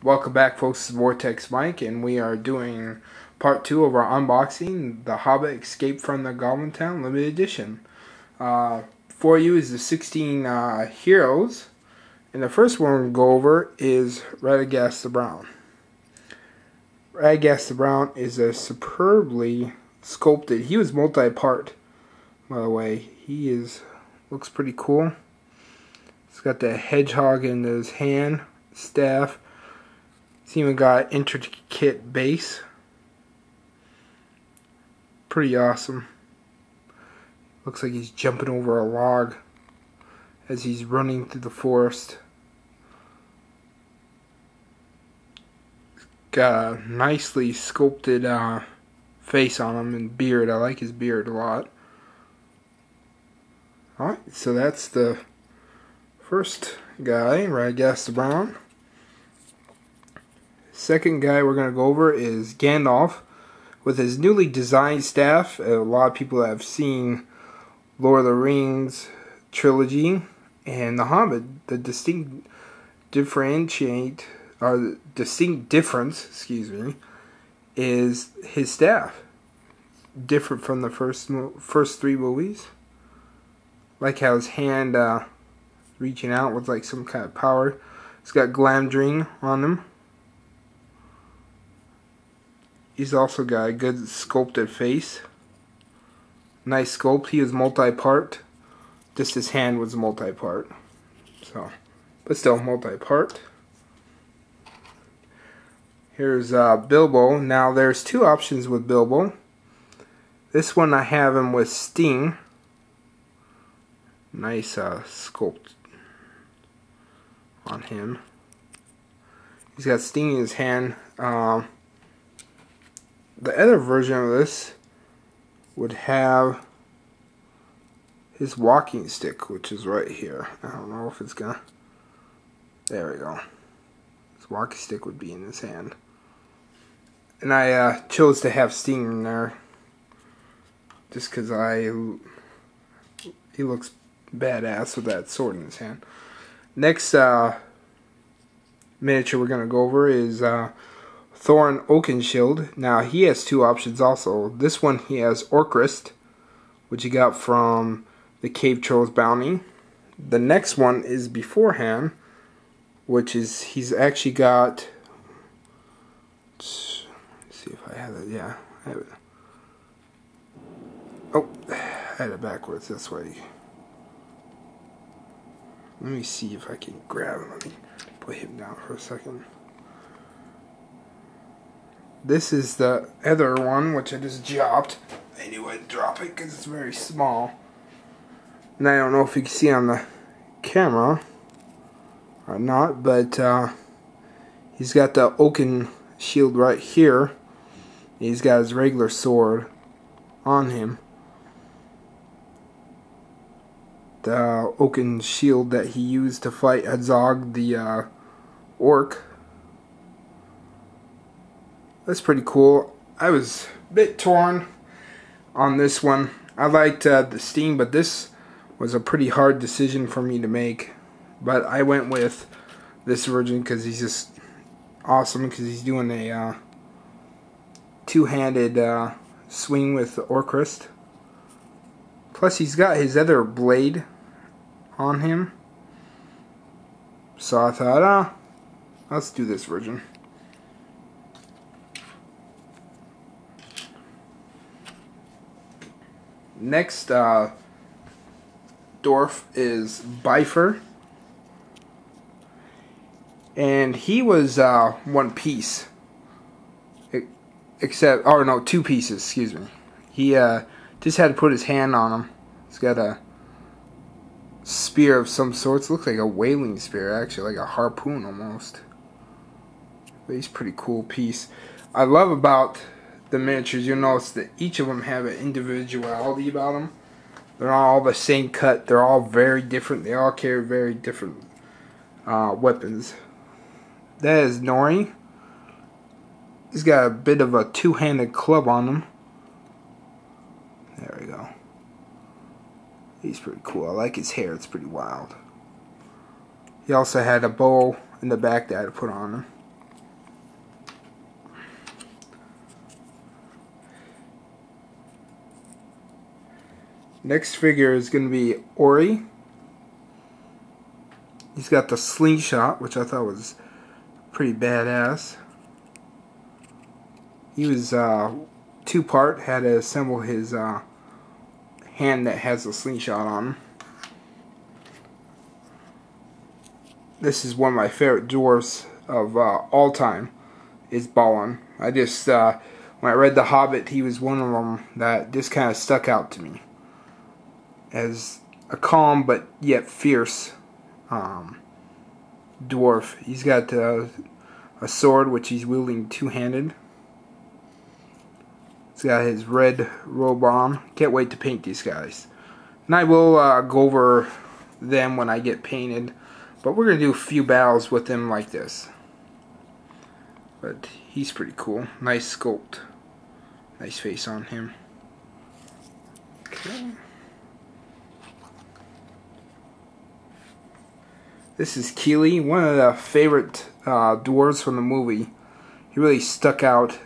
Welcome back, folks. This is Vortex Mike, and we are doing part 2 of our unboxing, The Hobbit Escape from the Goblin Town Limited Edition. For you is the 16 heroes, and the first one we'll go over is Radagast the Brown. Radagast the Brown is a superbly sculpted. He was multi-part, by the way. Looks pretty cool. He's got the hedgehog in his hand, staff. He's even got intricate base. Pretty awesome. Looks like he's jumping over a log as he's running through the forest. Got a nicely sculpted face on him and beard. I like his beard a lot. Alright, so that's the first guy, Radagast the Brown. Second guy we're going to go over is Gandalf with his newly designed staff. A lot of people have seen Lord of the Rings trilogy and The Hobbit. The distinct difference, is his staff. Different from the first three movies. Like how his hand reaching out with like some kind of power. It's got Glamdring on him. He's also got a good sculpted face. Nice sculpt. He was multi-part. Just his hand was multi-part. But still multi-part. Here's Bilbo. Now there's two options with Bilbo. This one I have him with Sting. Nice sculpt on him. He's got Sting in his hand. The other version of this would have his walking stick, which is right here. I don't know if it's gonna... There we go. His walking stick would be in his hand. And I chose to have Sting in there just because he looks badass with that sword in his hand. Next miniature we're going to go over is Thorin Oakenshield. Now he has two options also. This one he has Orcrist, which he got from the Cave Troll's Bounty. The next one is beforehand, which is he's actually got... Let's see if I have it. Yeah, I have it. Oh, I had it backwards this way. Let me see if I can grab him. Let me put him down for a second. This is the other one, which I just dropped. I knew I'd drop it because it's very small. And I don't know if you can see on the camera or not, but he's got the oaken shield right here. He's got his regular sword on him. The oaken shield that he used to fight Azog the orc. That's pretty cool. I was a bit torn on this one. I liked the Sting, but this was a pretty hard decision for me to make. But I went with this version because he's just awesome, because he's doing a two-handed swing with the Orcrist. Plus he's got his other blade on him. So I thought, let's do this version. Next dwarf is Bifur, and he was one piece, except, oh no, two pieces, excuse me. He just had to put his hand on him. He's got a spear of some sorts. Looks like a whaling spear, actually, like a harpoon almost. But he's a pretty cool piece. I love about the miniatures, you'll notice that each of them have an individuality about them. They're not all the same cut. They're all very different. They all carry very different weapons. That is Nori. He's got a bit of a two-handed club on him. There we go. He's pretty cool. I like his hair. It's pretty wild. He also had a bow in the back that I had to put on him. Next figure is going to be Ori. He's got the slingshot, which I thought was pretty badass. He was two-part, had to assemble his hand that has a slingshot on him. This is one of my favorite dwarves of all time, is Balin. I just, when I read The Hobbit, he was one of them that just kind of stuck out to me as a calm but yet fierce dwarf. He's got a sword which he's wielding two-handed. He's got his red robe on. Can't wait to paint these guys. And I will go over them when I get painted. But we're going to do a few battles with him like this. But he's pretty cool. Nice sculpt. Nice face on him. Okay. This is Keely, one of the favorite dwarves from the movie. He really stuck out.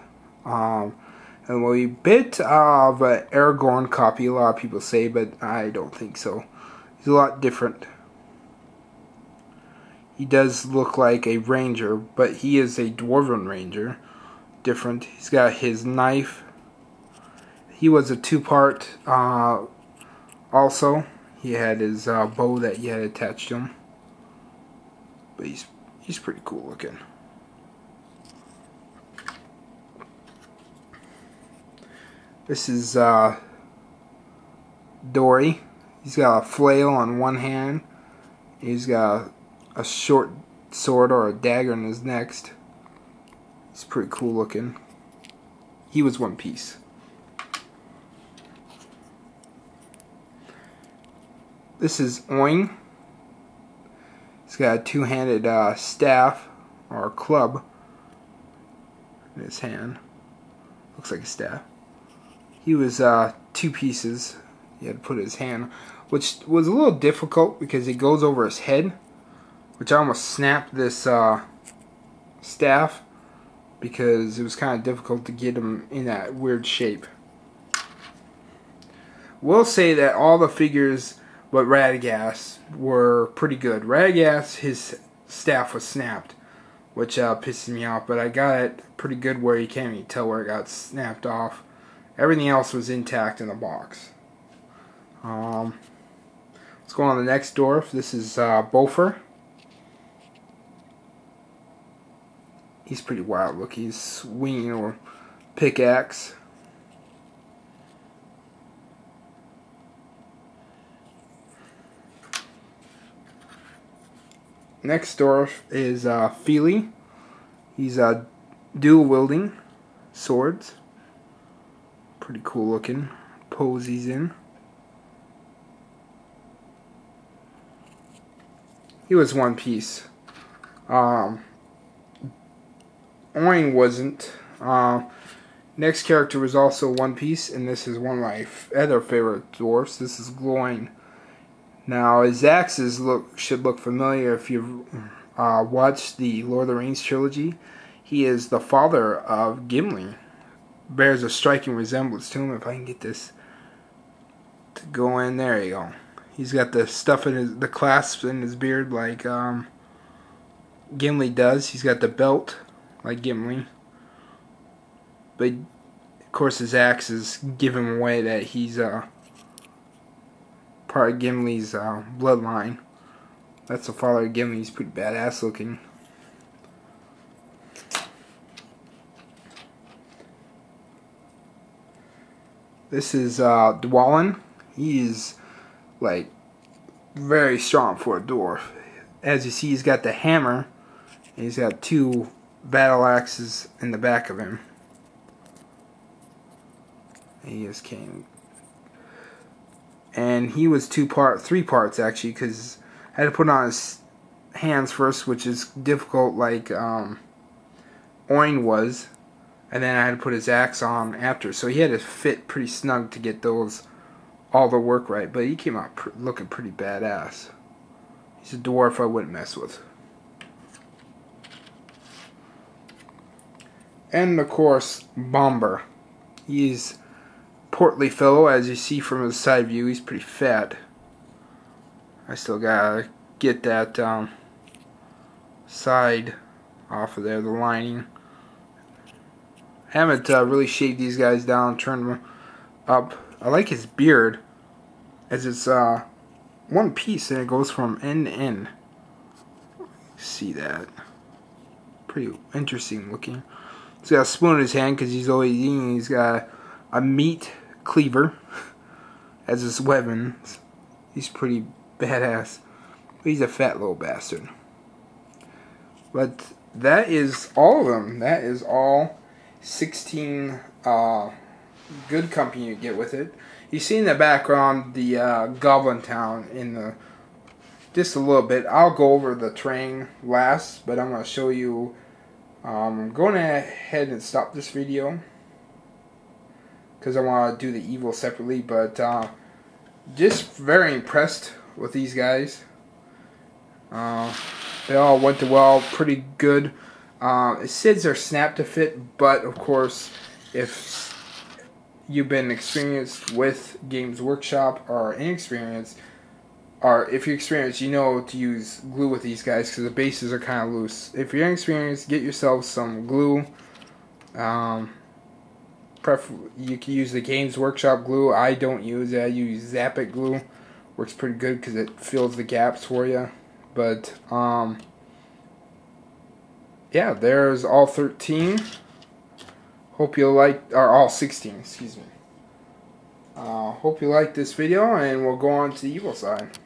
And a bit of an Aragorn copy, a lot of people say, but I don't think so. He's a lot different. He does look like a ranger, but he is a dwarven ranger. Different. He's got his knife. He was a two-part also. He had his bow that he had attached to him. But he's pretty cool looking. This is Dory. He's got a flail on one hand. He's got a short sword or a dagger in his next. He's pretty cool looking. He was one piece. This is Oin. He's got a two-handed staff or a club in his hand. Looks like a staff. He was two pieces. He had to put his hand, which was a little difficult because it goes over his head, which I almost snapped this staff because it was kind of difficult to get him in that weird shape. We'll say that all the figures but Radagast were pretty good. Radagast, his staff was snapped, which pisses me off, but I got it pretty good where you can't even tell where it got snapped off. Everything else was intact in the box. Let's go on to the next dwarf. This is Bofer. He's pretty wild look. He's swinging a pickaxe. Next dwarf is Feely. He's dual wielding swords. Pretty cool looking pose he's in. He was one piece. Oin wasn't. Next character was also one piece, and this is one of my other favorite dwarfs. This is Gloin. Now his axes should look familiar if you've watched the Lord of the Rings trilogy. He is the father of Gimli. Bears a striking resemblance to him. If I can get this to go in, there you go. He's got the stuff in the clasps in his beard like Gimli does. He's got the belt like Gimli, but of course his axes give him away that he's part of Gimli's bloodline. That's the father of Gimli. He's pretty badass looking. This is Dwalin. He's like very strong for a dwarf. As you see, he's got the hammer, and he's got two battle axes in the back of him. He just came, and he was three parts actually, because I had to put on his hands first, which is difficult, like Oin was. And then I had to put his axe on after. So he had to fit pretty snug to get all the work right. But he came out looking pretty badass. He's a dwarf I wouldn't mess with. And of course, Bomber. He's portly fellow, as you see from his side view. He's pretty fat. I still gotta get that side off of there, the lining. I haven't really shaved these guys down, turned them up. I like his beard, as it's one piece and it goes from end to end. See that? Pretty interesting looking. He's got a spoon in his hand because he's always eating. He's got a meat cleaver as his weapon. He's pretty badass. But he's a fat little bastard. But that is all of them. That is all 16 good company you get with it. You see in the background the Goblin Town in the just a little bit. I'll go over the terrain last, but I'm going to show you. I'm going ahead and stop this video because I want to do the evil separately, but just very impressed with these guys. They all went well, pretty good. It says they're snap to fit, but of course, if you've been experienced with Games Workshop or inexperienced, or if you're experienced, you know to use glue with these guys because the bases are kind of loose. If you're inexperienced, get yourself some glue. You can use the Games Workshop glue. I don't use it. I use Zap It glue. Works pretty good because it fills the gaps for you. But yeah, there's all 13. Hope you like, or all 16. Excuse me. Hope you like this video, and we'll go on to the evil side.